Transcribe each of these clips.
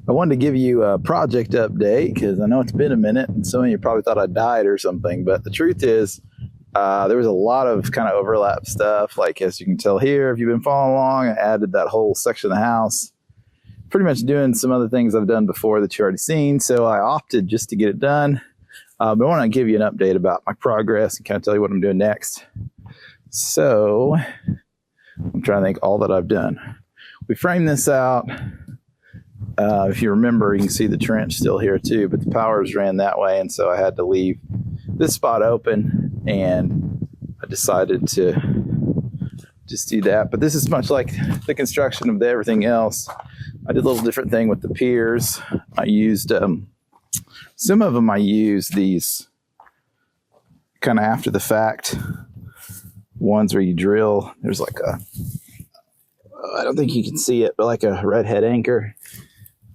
I wanted to give you a project update because I know it's been a minute and some of you probably thought I died or something, but the truth is there was a lot of kind of overlap stuff. Like, as you can tell here, if you've been following along, I added that whole section of the house, pretty much doing some other things I've done before that you already seen. So I opted just to get it done. But I want to give you an update about my progress and kind of tell you what I'm doing next. So I'm trying to think all that I've done. We framed this out. If you remember, you can see the trench still here too, but the powers ran that way. And so I had to leave this spot open, and I decided to just do that. But this is much like the construction of everything else. I did a little different thing with the piers. I used, some of them I used these kind of after the fact ones where you drill. There's like a, I don't think you can see it, but like a redhead anchor.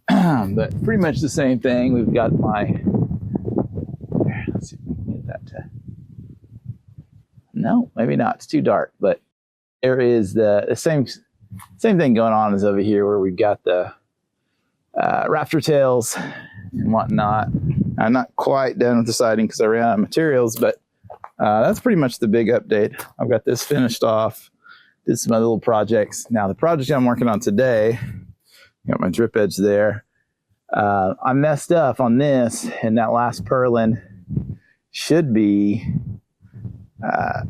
But pretty much the same thing. We've got my, let's see if we can get that to, no, maybe not. It's too dark, but there is the same thing going on as over here where we've got the rafter tails and whatnot. I'm not quite done with the siding because I ran out of materials, but that's pretty much the big update. I've got this finished off, did some other little projects. Now the project I'm working on today, got my drip edge there. I messed up on this, and that last purlin should be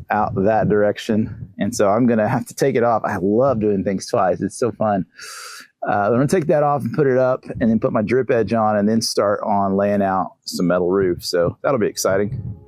out that direction. And so I'm going to have to take it off. I love doing things twice. It's so fun. I'm going to take that off and put it up and then put my drip edge on and then start on laying out some metal roof. So that'll be exciting.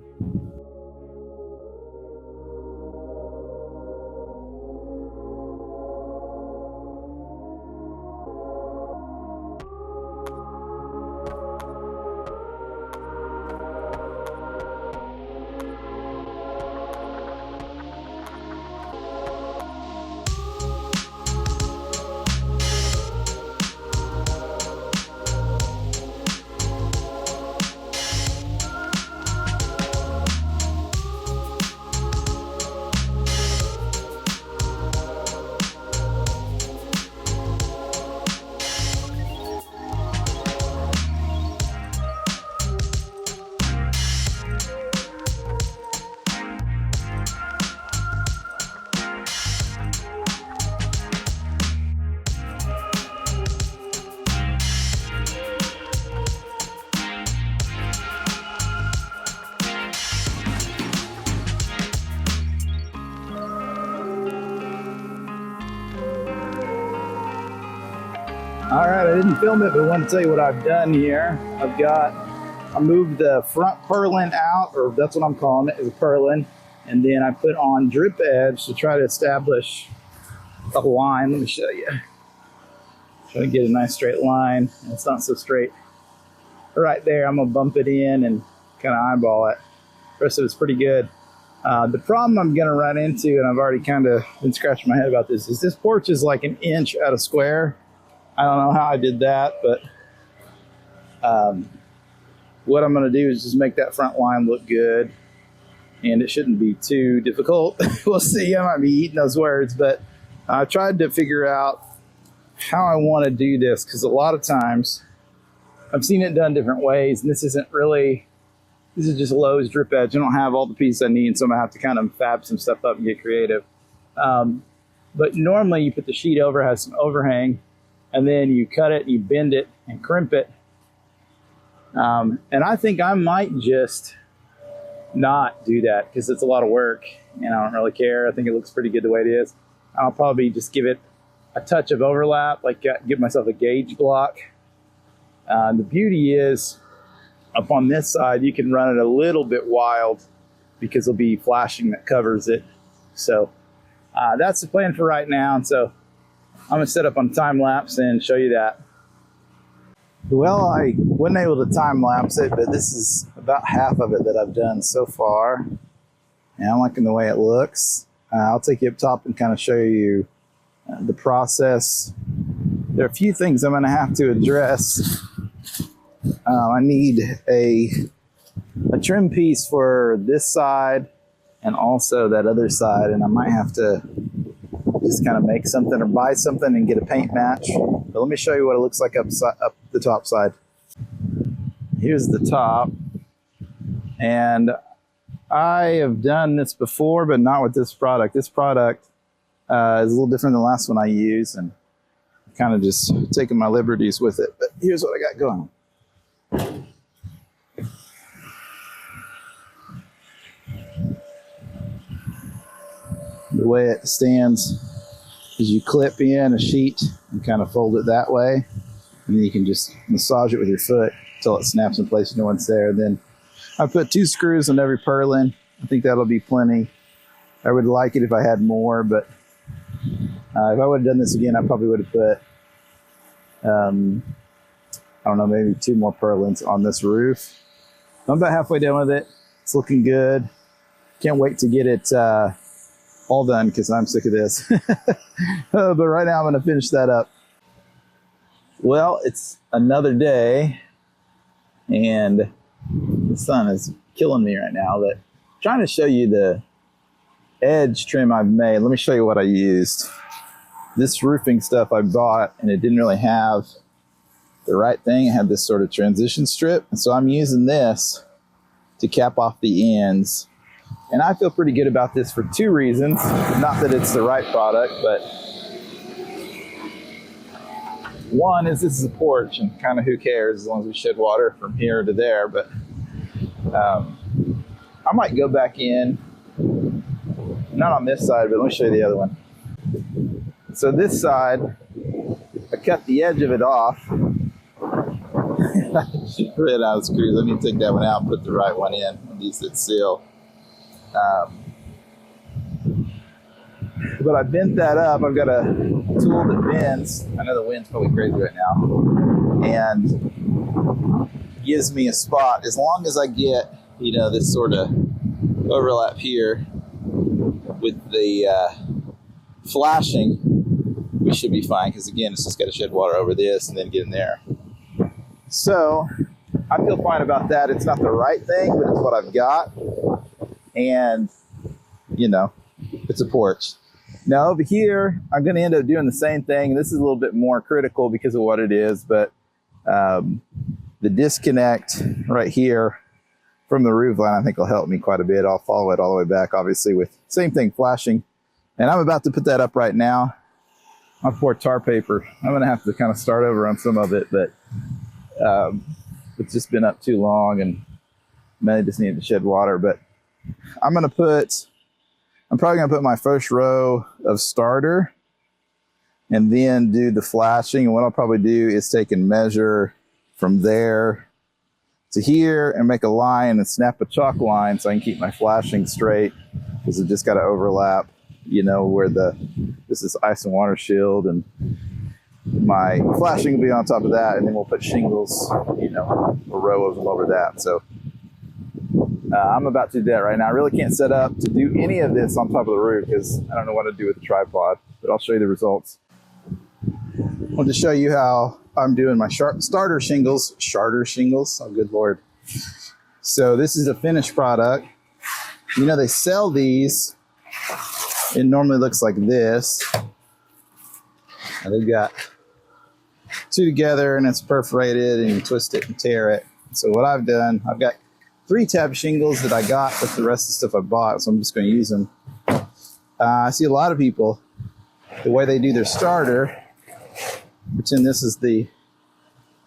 All right, I didn't film it, but I want to tell you what I've done here. I moved the front purlin out, or that's what I'm calling it, is a purlin. And then I put on drip edge to try to establish a line. Let me show you. Try to get a nice straight line. It's not so straight. Right there, I'm gonna bump it in and kind of eyeball it. The rest of it's pretty good. The problem I'm gonna run into, and I've already kind of been scratching my head about this, is this porch is like an inch out of square. I don't know how I did that, but what I'm going to do is just make that front line look good, and it shouldn't be too difficult. We'll see. I might be eating those words, but I tried to figure out how I want to do this, because a lot of times I've seen it done different ways, and this is just Lowe's drip edge. I don't have all the pieces I need, so I'm going to have to kind of fab some stuff up and get creative. But normally you put the sheet over, has some overhang, and then you cut it, you bend it, and crimp it. And I think I might just not do that because it's a lot of work, and I don't really care. I think it looks pretty good the way it is. I'll probably just give it a touch of overlap, like give myself a gauge block. The beauty is, up on this side, you can run it a little bit wild because there'll be flashing that covers it. So that's the plan for right now. And so I'm gonna set up on time lapse and show you that. Well, I wasn't able to time lapse it, but this is about half of it that I've done so far. And I'm liking the way it looks. I'll take you up top and kind of show you the process. There are a few things I'm gonna have to address. I need a trim piece for this side and also that other side, and I might have to just kind of make something or buy something and get a paint match. But let me show you what it looks like up the top side. Here's the top. And I have done this before, but not with this product. This product is a little different than the last one I used, and kind of just taking my liberties with it. But here's what I got going. The way it stands is you clip in a sheet and kind of fold it that way, and then you can just massage it with your foot until it snaps in place, no one's there. And then I put 2 screws on every purlin. I think that'll be plenty. I would like it if I had more, but if I would have done this again, I probably would have put, I don't know, maybe 2 more purlins on this roof. I'm about halfway done with it. It's looking good. Can't wait to get it all done because I'm sick of this. But right now I'm going to finish that up. Well, it's another day, and the sun is killing me right now, but I'm trying to show you the edge trim I've made. Let me show you what I used. This roofing stuff I bought, and it didn't really have the right thing. It had this sort of transition strip, and so I'm using this to cap off the ends. And I feel pretty good about this for 2 reasons. Not that it's the right product, but one is this is a porch, and kind of who cares as long as we shed water from here to there. But I might go back in, not on this side, but let me show you the other one. So this side, I cut the edge of it off. I ran out of screws. Let me take that one out and put the right one in, and use that seal. But I bent that up. I've got a tool that bends. I know the wind's probably crazy right now, and gives me a spot. As long as I get, this sort of overlap here with the flashing, we should be fine. Because again, it's just got to shed water over this and then get in there. So I feel fine about that. It's not the right thing, but it's what I've got. And, it's a porch. Now over here, I'm going to end up doing the same thing. This is a little bit more critical because of what it is, but the disconnect right here from the roof line, I think will help me quite a bit. I'll follow it all the way back, obviously, with same thing, flashing. And I'm about to put that up right now. I'll pour tar paper. I'm going to have to kind of start over on some of it, but it's just been up too long and may just need to shed water. But I'm probably going to put my first row of starter and then do the flashing. And what I'll probably do is take and measure from there to here and make a line and snap a chalk line so I can keep my flashing straight, because it just got to overlap, where this is ice and water shield, and my flashing will be on top of that, and then we'll put shingles, a row of them over that. So I'm about to do that right now. I really can't set up to do any of this on top of the roof because I don't know what to do with the tripod, but I'll show you the results. I'll just show you how I'm doing my starter shingles. Oh, good Lord. So this is a finished product. They sell these. It normally looks like this. And they've got 2 together, and it's perforated, and you twist it and tear it. So what I've done, I've got 3 tab shingles that I got with the rest of the stuff I bought, so I'm just going to use them. I see a lot of people, the way they do their starter, pretend this is the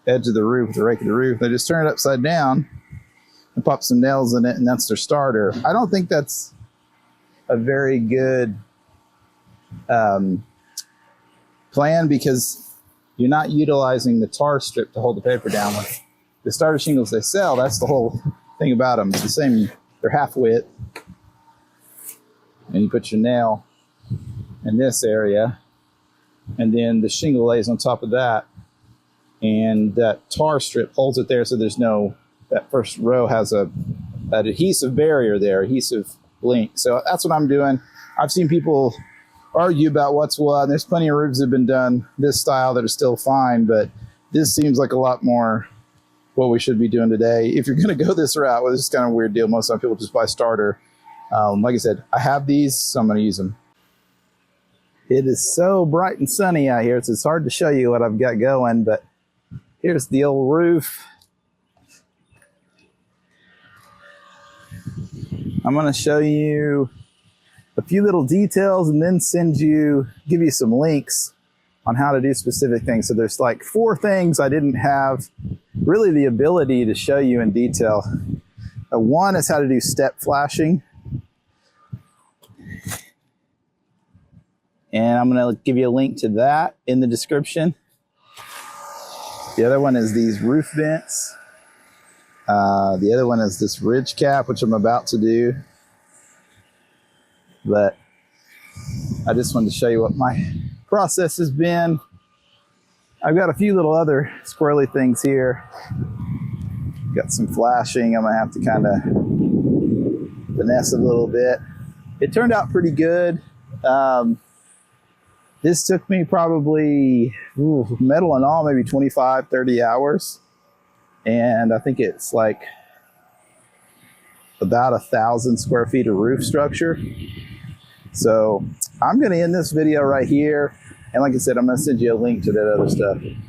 edge of the roof, the rake of the roof. They just turn it upside down and pop some nails in it, and that's their starter. I don't think that's a very good plan, because you're not utilizing the tar strip to hold the paper down. With the starter shingles they sell, that's the whole thing about them. It's the same, they're half width, and you put your nail in this area, and then the shingle lays on top of that, and that tar strip holds it there, so there's no, that first row has an adhesive barrier there, adhesive link. So that's what I'm doing. I've seen people argue about what's what, and there's plenty of roofs that have been done this style that are still fine, but this seems like a lot more what we should be doing today. If you're going to go this route, well, this is kind of a weird deal. Most of the time people just buy starter. Like I said, I have these, so I'm going to use them. It is so bright and sunny out here. It's hard to show you what I've got going, but Here's the old roof. I'm going to show you a few little details and then give you some links on how to do specific things. So there's like 4 things I didn't have really the ability to show you in detail. One is how to do step flashing. And I'm going to give you a link to that in the description. The other one is these roof vents. The other one is this ridge cap, which I'm about to do. But I just wanted to show you what my process has been. I've got a few little other squirrely things here. Got some flashing. I'm going to have to kind of finesse a little bit. It turned out pretty good. This took me probably, metal and all, maybe 25, 30 hours. And I think it's like about 1,000 square feet of roof structure. So I'm going to end this video right here. And like I said, I'm going to send you a link to that other stuff.